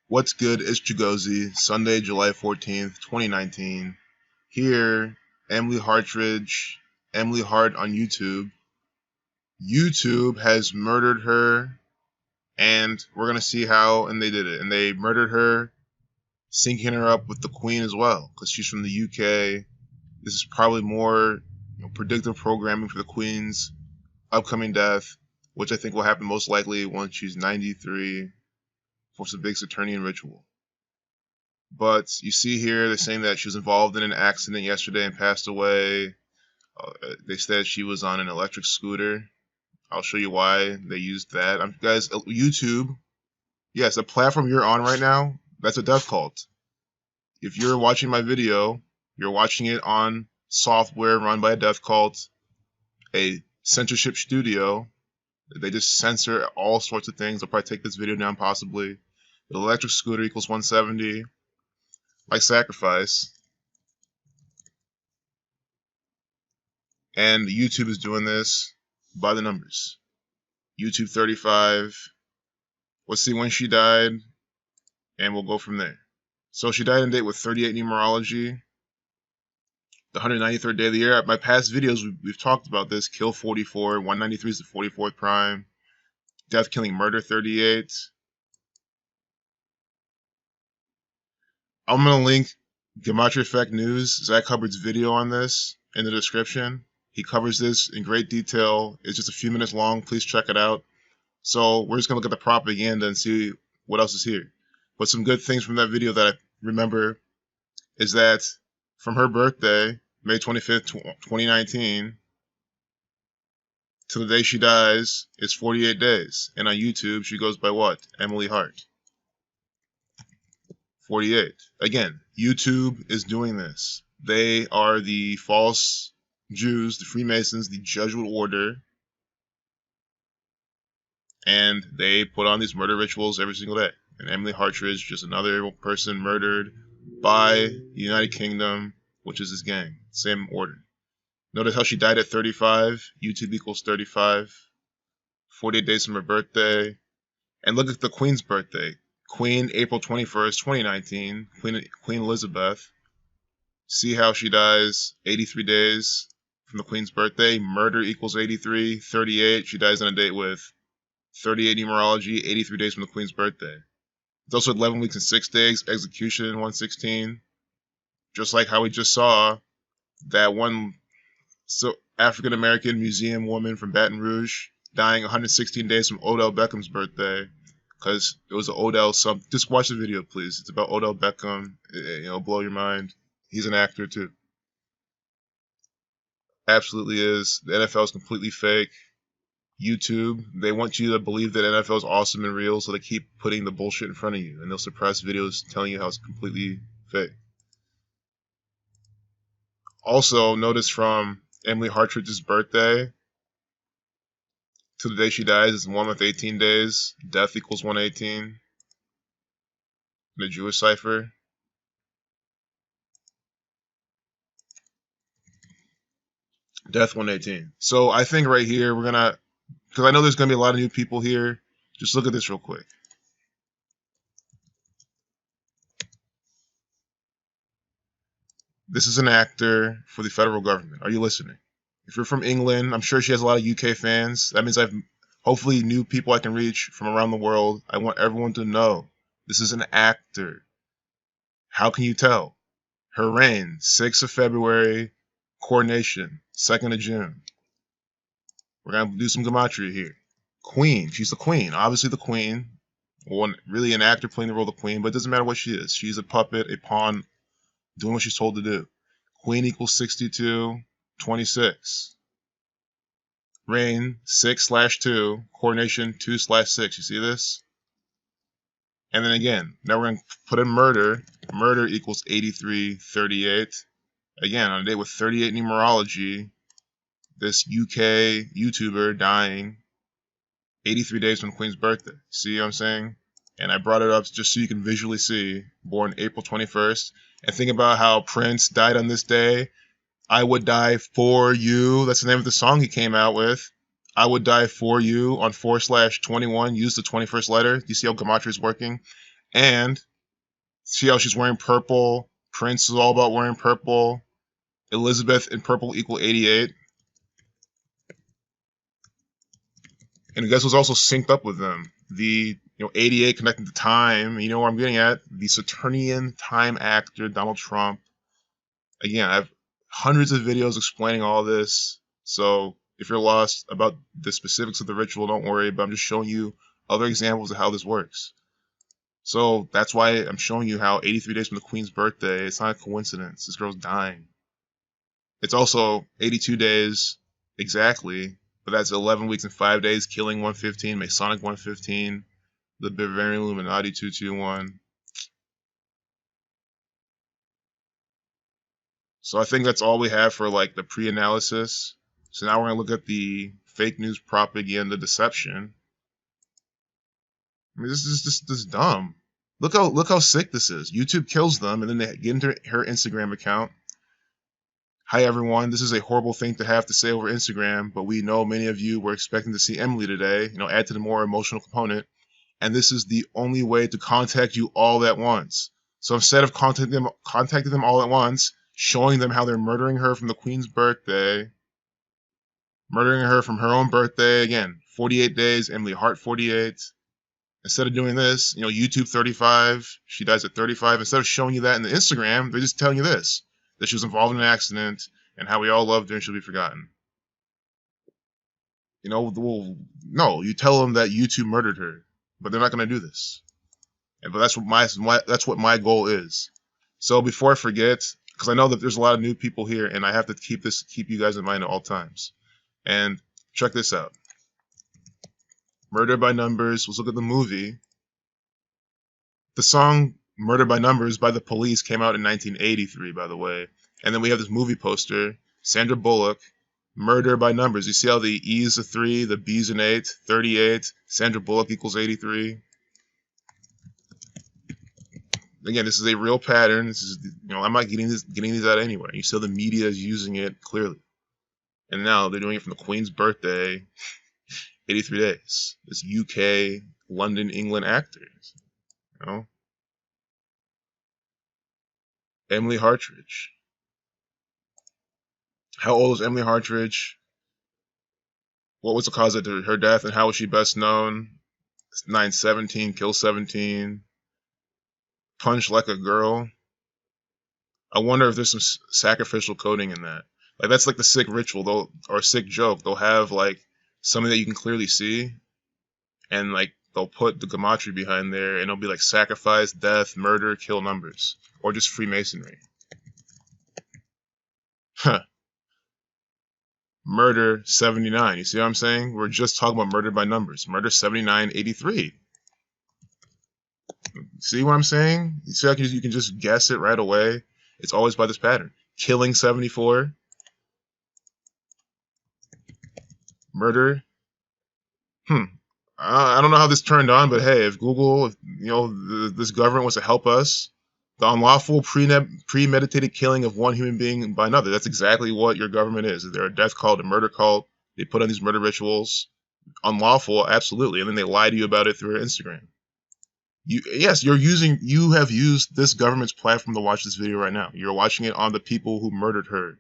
What's good? It's Chigozy, Sunday, July 14th, 2019. Here, Emily Hartridge, Emily Hart on YouTube. YouTube has murdered her, and we're going to see how, and they did it. And they murdered her, syncing her up with the Queen as well, because she's from the UK. This is probably more predictive programming for the Queen's upcoming death, which I think will happen most likely once she's 93. For some big Saturnian ritual. But you see here, they're saying that she was involved in an accident yesterday and passed away. They said she was on an electric scooter. I'll show you why they used that. Guys, YouTube, yes, the platform you're on right now, that's a death cult. If you're watching my video, you're watching it on software run by a death cult, a censorship studio. They just censor all sorts of things. They'll probably take this video down possibly. The electric scooter equals 170. Like sacrifice. And YouTube is doing this by the numbers. YouTube 35. Let's see when she died. And we'll go from there. So she died in date with 38 numerology. The 193rd day of the year. My past videos, we've talked about this. Kill 44. 193 is the 44th prime. Death, killing, murder 38. I'm going to link Gematria Effect News, Zach Hubbard's video on this in the description. He covers this in great detail. It's just a few minutes long. Please check it out. So we're just going to look at the propaganda and see what else is here. But some good things from that video that I remember is that from her birthday, May 25th, 2019, to the day she dies, it's 48 days. And on YouTube, she goes by what? Emily Hart. 48. Again, YouTube is doing this. They are the false Jews, the Freemasons, the Jesuit order, and they put on these murder rituals every single day. And Emily Hartridge, just another person murdered by the United Kingdom, which is this gang. Same order. Notice how she died at 35. YouTube equals 35. 48 days from her birthday. And look at the Queen's birthday. Queen, April 21st, 2019, Queen Elizabeth. See how she dies 83 days from the Queen's birthday. Murder equals 83, 38. She dies on a date with 38 numerology, 83 days from the Queen's birthday. It's also 11 weeks and 6 days, execution 116. Just like how we just saw that one African-American museum woman from Baton Rouge dying 116 days from Odell Beckham's birthday. Because it was an Odell something. Just watch the video, please. It's about Odell Beckham. It'll blow your mind. He's an actor, too. Absolutely is. The NFL is completely fake. YouTube, they want you to believe that NFL is awesome and real, so they keep putting the bullshit in front of you. And they'll suppress videos telling you how it's completely fake. Also, notice from Emily Hartridge's birthday to the day she dies is 1 month, 18 days. Death equals 118. In the Jewish cipher. Death 118. So I think right here we're going to, because I know there's going to be a lot of new people here. Just look at this real quick. This is an actor for the federal government. Are you listening? If you're from England, I'm sure she has a lot of UK fans. That means I've hopefully new people I can reach from around the world. I want everyone to know this is an actor. How can you tell? Her reign, 6th of February, coronation, 2nd of June. We're going to do some gematria here. Queen, she's the queen, obviously the queen. Really an actor playing the role of the queen, but it doesn't matter what she is. She's a puppet, a pawn, doing what she's told to do. Queen equals 62. 26. Reign 6/2. Coronation 2/6. You see this? And then again, now we're going to put in murder. Murder equals 83, 38. Again, on a date with 38 numerology, this UK YouTuber dying 83 days from the Queen's birthday. See what I'm saying? And I brought it up just so you can visually see. Born April 21st. And think about how Prince died on this day. I would die for you. That's the name of the song he came out with. I would die for you on 4/21. Use the 21st letter. You see how gematria is working? And see how she's wearing purple? Prince is all about wearing purple. Elizabeth in purple equal 88. And guess what's also synced up with them? The 88 connected to time. You know where I'm getting at? The Saturnian time actor, Donald Trump. Again, I have hundreds of videos explaining all this. So if you're lost about the specifics of the ritual, don't worry. But I'm just showing you other examples of how this works. So that's why I'm showing you how 83 days from the Queen's birthday, it's not a coincidence. This girl's dying. It's also 82 days exactly, but that's 11 weeks and 5 days, killing 115, Masonic 115, the Bavarian Illuminati 221. So I think that's all we have for like the pre-analysis. So now we're gonna look at the fake news propaganda deception. I mean, this is dumb. Look how sick this is. YouTube kills them, and then they get into her Instagram account. Hi everyone, this is a horrible thing to have to say over Instagram, but we know many of you were expecting to see Emily today. Add to the more emotional component, and this is the only way to contact you all at once. So instead of contacting them all at once, showing them how they're murdering her from the Queen's birthday, murdering her from her own birthday, again, 48 days, Emily Hart 48. Instead of doing this, YouTube 35, she dies at 35. Instead of showing you that in the Instagram, they're just telling you this, that she was involved in an accident and how we all loved her and she'll be forgotten. Well, no, you tell them that YouTube murdered her, but they're not going to do this. But that's what my goal is. So before I forget, because I know that there's a lot of new people here, and I have to keep you guys in mind at all times. And check this out. Murder by Numbers. Let's look at the movie. The song Murder by Numbers by the Police came out in 1983, by the way. And then we have this movie poster, Sandra Bullock, Murder by Numbers. You see how the E is a 3, the B is an 8, 38, Sandra Bullock equals 83. Again, this is a real pattern. This is, I'm not getting these out anywhere. You see how the media is using it clearly. And now they're doing it from the Queen's birthday, 83 days. It's UK, London, England actors. Emily Hartridge. How old is Emily Hartridge? What was the cause of her death, and how was she best known? 9/17, kill 17. Punch like a girl. I wonder if there's some sacrificial coding in that. Like, that's like the sick ritual, or sick joke. They'll have like something that you can clearly see, and like they'll put the gematria behind there, and it'll be like sacrifice, death, murder, kill numbers, or just Freemasonry. Huh. Murder 79. You see what I'm saying? We're just talking about murder by numbers. Murder 79, 83. See what I'm saying? You see how you can just guess it right away? It's always by this pattern. Killing 74. Murder. I don't know how this turned on, but hey, if Google, this government wants to help us, the unlawful premeditated killing of one human being by another, that's exactly what your government is. They're a death cult, a murder cult. They put on these murder rituals. Unlawful, absolutely. And then they lie to you about it through Instagram. You have used this government's platform to watch this video right now. You're watching it on the people who murdered her.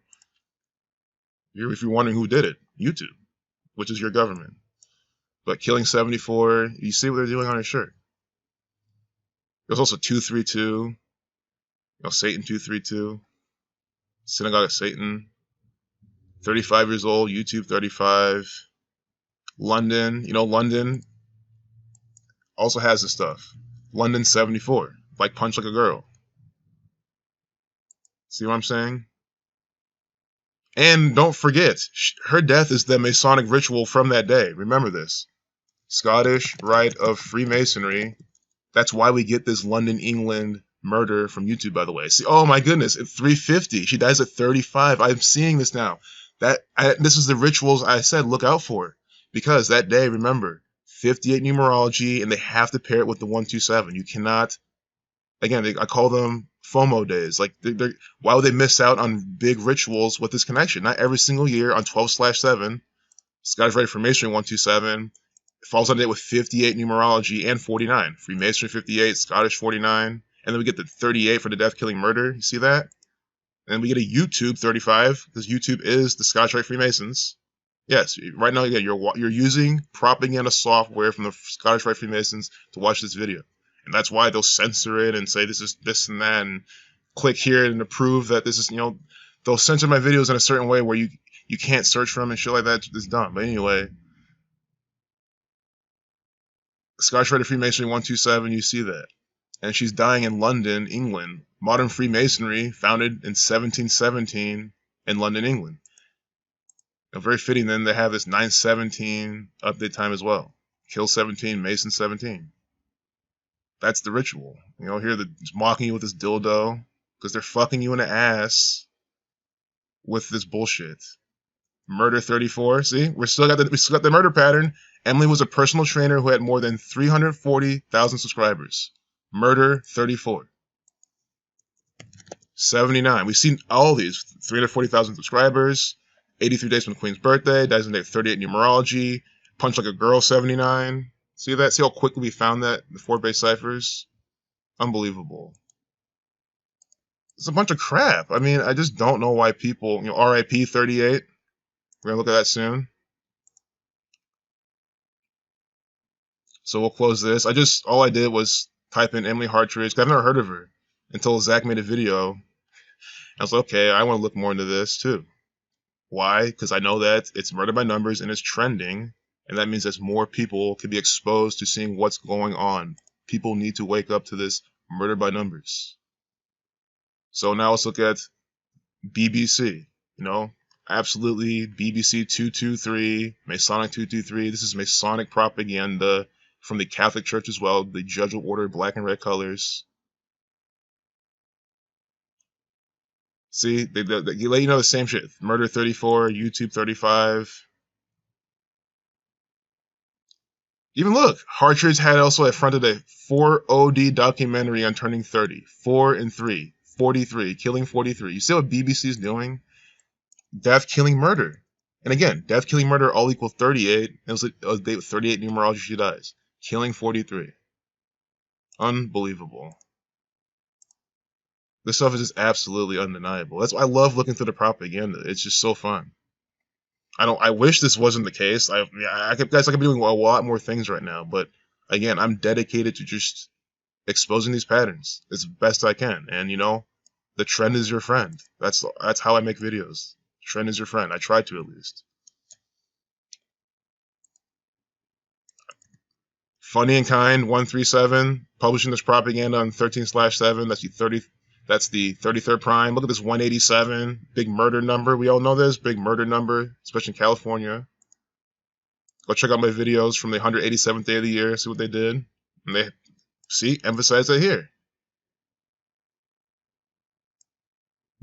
If you're wondering who did it, YouTube, which is your government. But killing 74, you see what they're doing on her shirt. There's also 232, Satan 232, Synagogue of Satan, 35 years old, YouTube 35, London, London also has this stuff. London 74, like Punch Like a Girl. See what I'm saying? And don't forget, her death is the Masonic ritual from that day. Remember this. Scottish Rite of Freemasonry. That's why we get this London, England murder from YouTube, by the way. See, oh my goodness, at 350. She dies at 35. I'm seeing this now. This is the rituals I said look out for. Because that day, remember, 58 numerology, and they have to pair it with the 127. You cannot, again, I call them FOMO days. Like, why would they miss out on big rituals with this connection? Not every single year on 12/7, Scottish Rite of Freemasonry 127, It falls on date with 58 numerology and 49. Freemasonry 58, Scottish 49, and then we get the 38 for the death, killing, murder. You see that? And we get a YouTube 35 because YouTube is the Scottish Rite Freemasons. Yes, right now, yeah, you're using propaganda software from the Scottish Rite Freemasons to watch this video, and that's why they'll censor it and say this is this and that, and click here and to prove that this is, they'll censor my videos in a certain way where you can't search for them and shit like that. It's dumb. But anyway, Scottish Rite of Freemasonry 127, you see that, and she's dying in London, England. Modern Freemasonry founded in 1717 in London, England. Very fitting then they have this 917 update time as well. Kill 17, Mason 17. That's the ritual. Here they're mocking you with this dildo because they're fucking you in the ass with this bullshit. Murder 34. See, we still got the murder pattern. Emily was a personal trainer who had more than 340,000 subscribers. Murder 34. 79. We've seen all these 340,000 subscribers. 83 days from the Queen's birthday, dies on day 38 numerology, punch like a girl 79. See that? See how quickly we found that in the 4-base ciphers? Unbelievable. It's a bunch of crap. I mean, I just don't know why people, RIP 38. We're gonna look at that soon. So we'll close this. All I did was type in Emily Hartridge, because I've never heard of her until Zach made a video. I was like, okay, I want to look more into this too. Why? Because I know that it's murder by numbers and it's trending, and that means that more people can be exposed to seeing what's going on. People need to wake up to this murder by numbers. So now let's look at BBC. Absolutely BBC 223, Masonic 223. This is Masonic propaganda from the Catholic Church as well. The Jesuit Order, black and red colors. See, they let you know the same shit. Murder 34, YouTube 35. Even look, Hartridge had also fronted a 4OD documentary on turning 30. 4 and 3. 43. Killing 43. You see what BBC is doing? Death, killing, murder. And again, death, killing, murder all equal 38. It was a date with 38 numerology, she dies. Killing 43. Unbelievable. This stuff is just absolutely undeniable. That's why I love looking through the propaganda. It's just so fun. I wish this wasn't the case. I could be doing a lot more things right now, but again, I'm dedicated to just exposing these patterns as best I can. And the trend is your friend. That's how I make videos. Trend is your friend. I try to, at least. Funny and Kind 137, publishing this propaganda on 13/7. That's the 33rd prime. Look at this 187, big murder number. We all know this, big murder number, especially in California. Go check out my videos from the 187th day of the year, see what they did. And they, emphasize that here.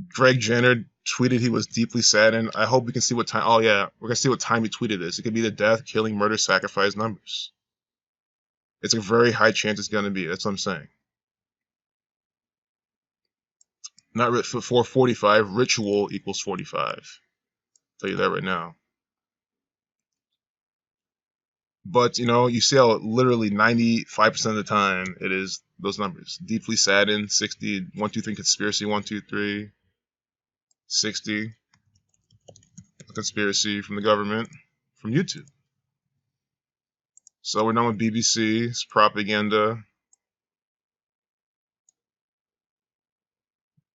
Greg Jenner tweeted he was deeply saddened. I hope we can see what time, we're going to see what time he tweeted this. It could be the death, killing, murder, sacrifice numbers. It's a very high chance it's going to be, that's what I'm saying. Not for 445, ritual equals 45. I'll tell you that right now. But, you see how literally 95% of the time it is those numbers. Deeply saddened, 60, 123 conspiracy, 123, 60, conspiracy from the government, from YouTube. So we're done with BBC's propaganda.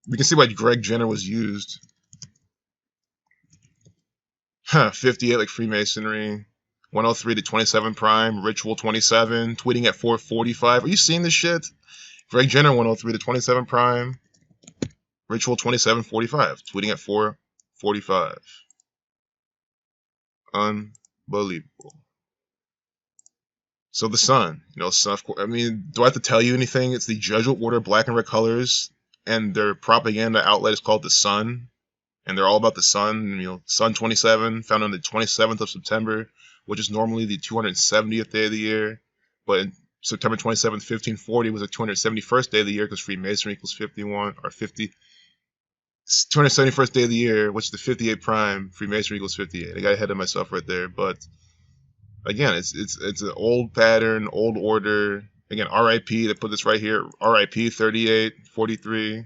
We can see why Greg Jenner was used. 58 like Freemasonry. 103 to 27 prime. Ritual 27. Tweeting at 445. Are you seeing this shit? Greg Jenner 103 to 27 prime. Ritual 2745. Tweeting at 445. Unbelievable. So the sun. Sun, I mean, do I have to tell you anything? It's the Jesuit Order, black and red colors. And their propaganda outlet is called The Sun, and they're all about the sun. Sun 27, found on the 27th of September, which is normally the 270th day of the year, but September 27th, 1540 was the 271st day of the year because Freemasonry equals 51 or 50. 271st day of the year, which is the 58 prime. Freemasonry equals 58. I got ahead of myself right there, but Again, it's an old pattern, old order. Again, RIP, they put this right here. RIP 3843.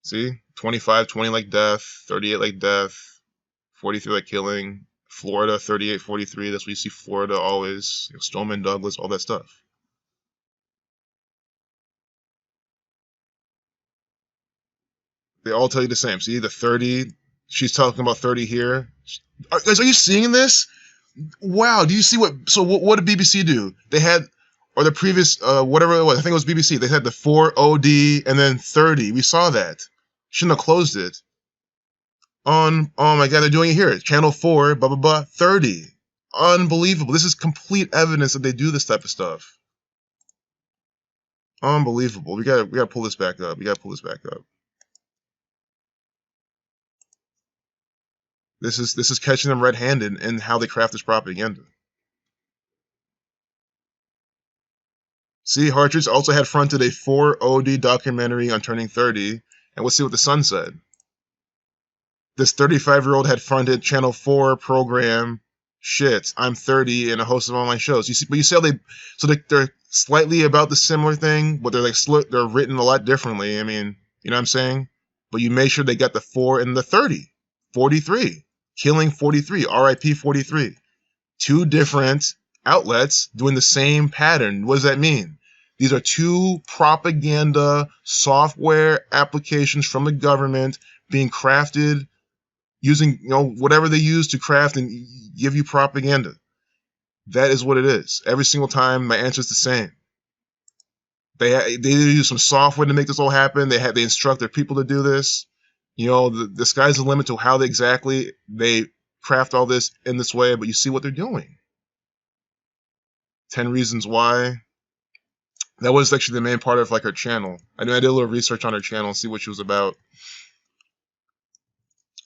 See? 25, 20 like death, 38 like death, 43 like killing. Florida 3843. That's what you see Florida always. Stoneman Douglas, all that stuff. They all tell you the same. See the 30. She's talking about 30 here. Guys, are you seeing this? Wow. Do you see what? So what did BBC do? They had, or the previous whatever it was. I think it was BBC. They had the 4OD and then 30. We saw that. Shouldn't have closed it. On, oh my God, they're doing it here. Channel 4, blah blah blah, 30. Unbelievable. This is complete evidence that they do this type of stuff. Unbelievable. We gotta pull this back up. We gotta pull this back up. This is catching them red-handed in how they craft this propaganda. See, Hartridge also had fronted a 4OD documentary on turning 30, and let's see what the Sun said. This 35-year-old had fronted Channel 4 program, shit, I'm 30, and a host of online shows. You see, but you see how they're slightly about the similar thing, but they're written a lot differently. I mean, you know what I'm saying? But you make sure they got the 4 and the 30, 43, killing 43, RIP 43. Two different outlets doing the same pattern. What does that mean? These are two propaganda software applications from the government being crafted using, whatever they use to craft and give you propaganda. That is what it is. Every single time, my answer is the same. They use some software to make this all happen. They instruct their people to do this. The sky's the limit to how exactly they craft all this in this way, but you see what they're doing. 10 Reasons Why. That was actually the main part of her channel. I did a little research on her channel and see what she was about.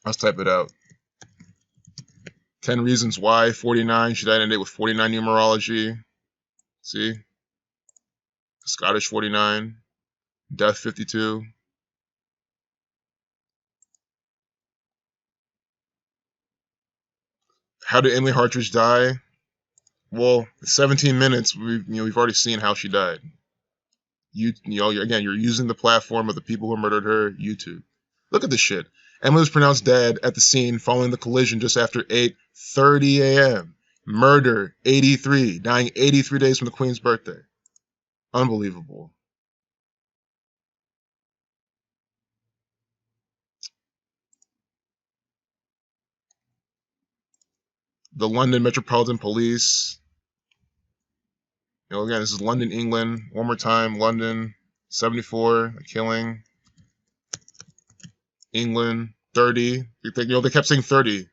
Let's type it out. 10 Reasons Why, 49. She died in a date with 49 numerology. See? Scottish 49. Death 52. How did Emily Hartridge die? Well, 17 minutes. We've already seen how she died. Again, you're using the platform of the people who murdered her, YouTube. Look at this shit. Emily was pronounced dead at the scene following the collision just after 8:30 a.m. Murder, 83. Dying 83 days from the Queen's birthday. Unbelievable. The London Metropolitan Police. Again, this is London, England. One more time, London, 74, a killing. England, 30. They kept saying 30.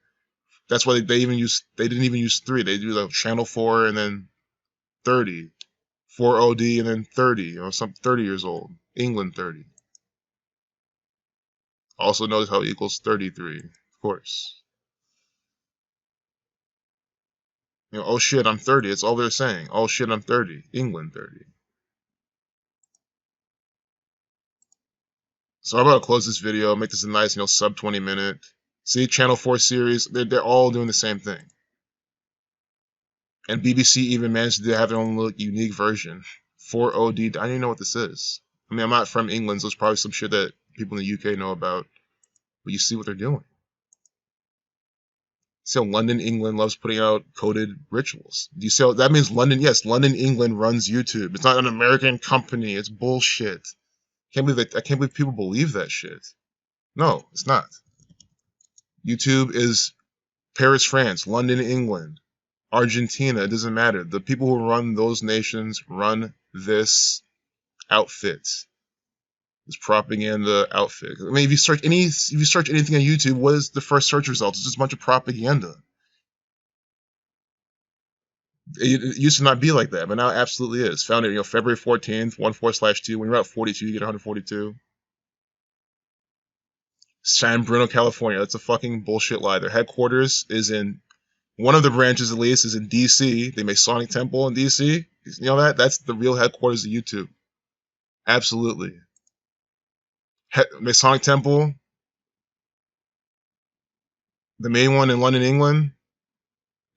That's why they didn't even use 3. They do the Channel 4 and then 30. 4OD and then 30. Some 30 years old. England, 30. Also notice how it equals 33, of course. Oh shit, I'm 30. It's all they're saying. Oh shit, I'm 30. England, 30. So I'm about to close this video, make this a nice, sub 20 minute. See, Channel 4 series, they're all doing the same thing. And BBC even managed to have their own little unique version. 4OD, I don't even know what this is. I mean, I'm not from England, so it's probably some shit that people in the UK know about. But you see what they're doing. See how London, England loves putting out coded rituals. Do you see how that means London? Yes, London, England runs YouTube. It's not an American company. It's bullshit. I can't believe people believe that shit. No, it's not. YouTube is Paris, France, London, England, Argentina. It doesn't matter. The people who run those nations run this outfit. This propaganda outfit. I mean, if you search anything on YouTube, what is the first search result? It's just a bunch of propaganda. It used to not be like that, but now it absolutely is. Found it, February 14th, 14/2. When you're at 42, you get 142. San Bruno, California. That's a fucking bullshit lie. Their headquarters is in, one of the branches at least, is in DC. The Masonic Temple in DC. You know that? That's the real headquarters of YouTube. Absolutely. Masonic Temple, the main one in London, England.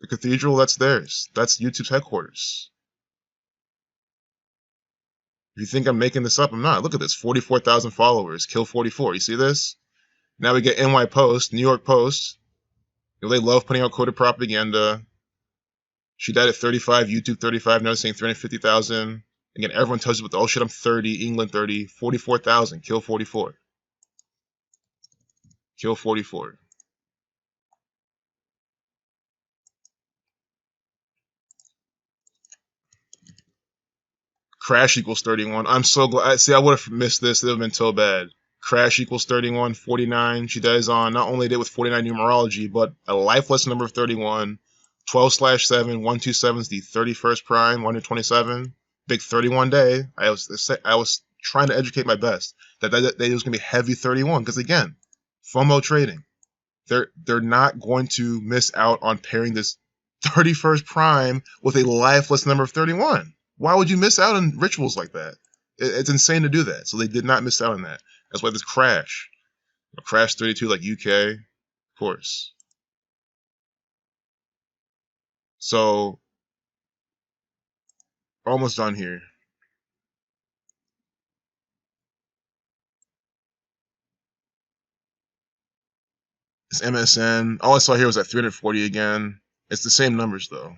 The cathedral, that's theirs. That's YouTube's headquarters. If you think I'm making this up, I'm not. Look at this, 44,000 followers, kill 44. You see this? Now we get NY Post, New York Post. You know, they love putting out coded propaganda. She died at 35, YouTube 35, now saying 350,000. Again, everyone tells you, oh shit, I'm 30, England 30, 44,000, kill 44. Kill 44. Crash equals 31. I'm so glad. See, I would have missed this. It would have been so bad. Crash equals 31, 49. She dies on not only did with 49 numerology, but a lifeless number of 31. 12/7, 127 is the 31st prime, 127. Big 31 day. I was trying to educate my best that day was going to be heavy 31 because again, FOMO trading. They're not going to miss out on pairing this 31st prime with a lifeless number of 31. Why would you miss out on rituals like that? It's insane to do that. So they did not miss out on that. That's why this crash. Crash 32 like UK, of course. So, almost done here. This MSN, all I saw here was at 340 again. It's the same numbers though.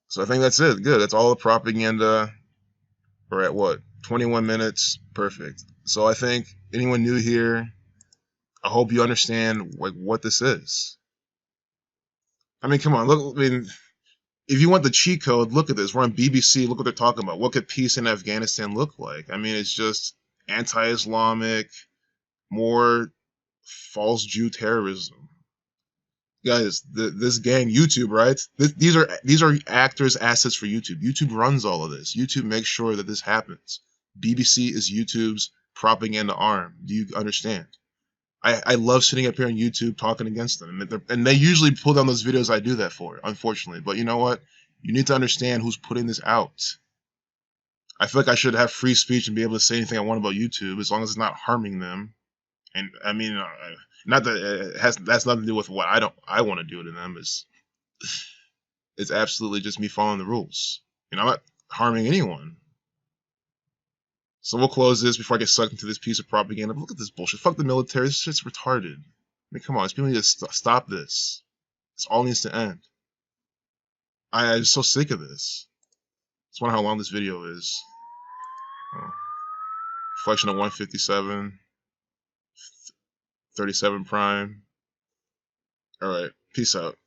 So I think that's it. Good. That's all the propaganda. We're at what? 21 minutes. Perfect. So I think anyone new here, I hope you understand like what this is. I mean, come on. Look, I mean, if you want the cheat code, look at this. We're on BBC. Look what they're talking about. What could peace in Afghanistan look like? I mean, it's just anti-Islamic, more false Jew terrorism. Guys, this gang, YouTube, right? These are actors' assets for YouTube. YouTube runs all of this. YouTube makes sure that this happens. BBC is YouTube's propaganda arm. Do you understand? I love sitting up here on YouTube talking against them, and they usually pull down those videos I do that for, unfortunately. But you know what? You need to understand who's putting this out. I feel like I should have free speech and be able to say anything I want about YouTube as long as it's not harming them. And I mean, not that that's nothing to do with what I want to do to them. It's absolutely just me following the rules. You know, I'm not harming anyone. So we'll close this before I get sucked into this piece of propaganda. But look at this bullshit. Fuck the military. This shit's retarded. I mean, come on. People need to stop this. This all needs to end. I'm just so sick of this. I just wonder how long this video is. Oh. Reflection of 157. 37 prime. Alright. Peace out.